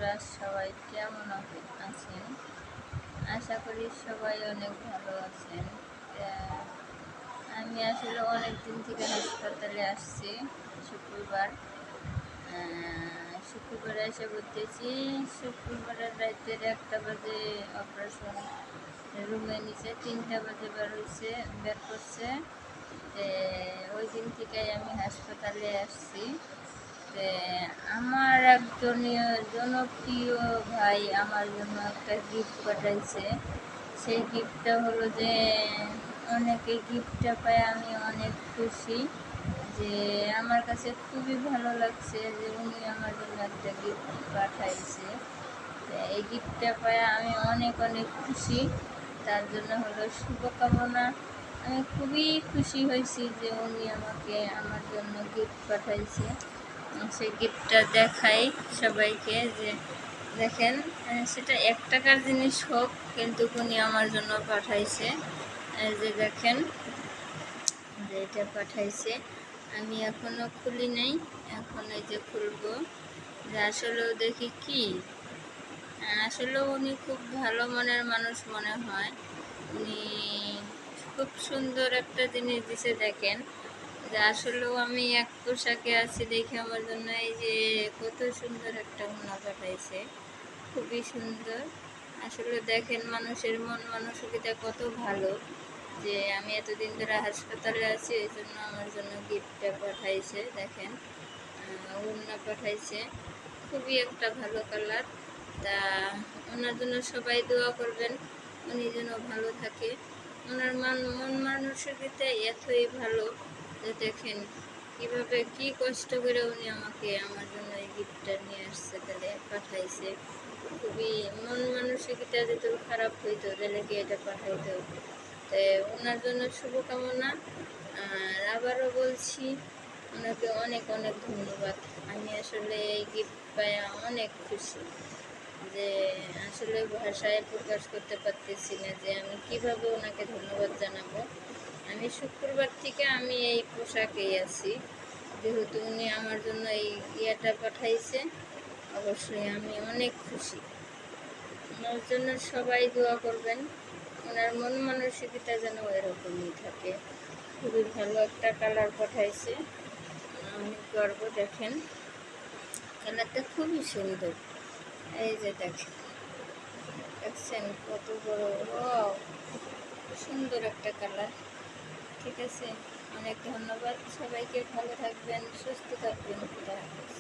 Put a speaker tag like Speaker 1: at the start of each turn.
Speaker 1: বন্ধুরা সবাই কেমন আছেন? আশা করি সবাই অনেক ভালো আছেন। আহ, আমি আসলে অনেক দিন থেকে হাসপাতালে আসছি। শুক্রবার শুক্রবারে এসে বলতেছি, শুক্রবারের রাতের 1টা বাজে অপারেশন রুমে নিচে, 3টা বাজে বের করছে। ওই দিন থেকে আমি হাসপাতালে আসছি। আমার একজনীয় জনপ্রিয় ভাই আমার জন্য একটা গিফট পাঠাইছে। সেই গিফটটা হলো যে, অনেকে গিফটটা পায় আমি অনেক খুশি। যে আমার কাছে খুবই ভালো লাগছে যে উনি আমার জন্য একটা গিফট পাঠাইছে। এই গিফটটা পায় আমি অনেক অনেক খুশি। তার জন্য হলো শুভকামনা। আমি খুবই খুশি হয়েছি যে উনি আমাকে আমার জন্য গিফট পাঠাইছে। সেই গিফটটা দেখাই সবাইকে যে দেখেন, সেটা 1 টাকার জিনিস হোক, কিন্তু উনি আমার জন্য পাঠাইছে। যে দেখেন, যে এটা পাঠাইছে। আমি এখনো খুলি নাই, এখন এই যে খুলবো। যে আসলেও দেখি কি, আসলে উনি খুব ভালো মনের মানুষ মনে হয়। উনি খুব সুন্দর একটা জিনিস দিছে। দেখেন যে আসলেও আমি এক পোশাকে আছি দেখে আমার জন্য এই যে কত সুন্দর একটা ওড়না পাঠাইছে, খুবই সুন্দর। আসলে দেখেন মানুষের মন মানসিকতা কত ভালো। যে আমি এতদিন ধরে হাসপাতালে আছি, এই জন্য আমার জন্য গিফটটা পাঠাইছে। দেখেন, ওড়না পাঠাইছে, খুবই একটা ভালো কালার। তা ওনার জন্য সবাই দোয়া করবেন, উনি যেন ভালো থাকে। ওনার মন মানসিকতা এতই ভালো যে দেখেন কীভাবে কী কষ্ট করে উনি আমাকে আমার জন্য এই গিফটটা নিয়ে আসছে, তাহলে পাঠাইছে। খুবই মন মানসিকতা যেহেতু খারাপ হইতো, তাহলে কি এটা পাঠাইতো। তো ওনার জন্য শুভকামনা। আর আবারও বলছি, ওনাকে অনেক অনেক ধন্যবাদ। আমি আসলে এই গিফট পাই অনেক খুশি। যে আসলে ভাষায় প্রকাশ করতে পারতেছি না যে আমি কিভাবে ওনাকে ধন্যবাদ জানাবো। আমি শুক্রবার থেকে আমি এই পোশাকেই আছি, যেহেতু উনি আমার জন্য এই ইয়েটা পাঠাইছে। অবশ্যই আমি অনেক খুশি। ওনার জন্য সবাই দোয়া করবেন, ওনার মন মানসিকতা যেন এরকমই থাকে। খুবই ভালো একটা কালার পাঠাইছে, আমি করবো। দেখেন কালারটা খুবই সুন্দর। এই যে দেখছেন কত বড়, সুন্দর একটা কালার। ঠিক আছে, অনেক ধন্যবাদ সবাইকে। ভালো থাকবেন, সুস্থ থাকবেন। খুদা হাফেজ।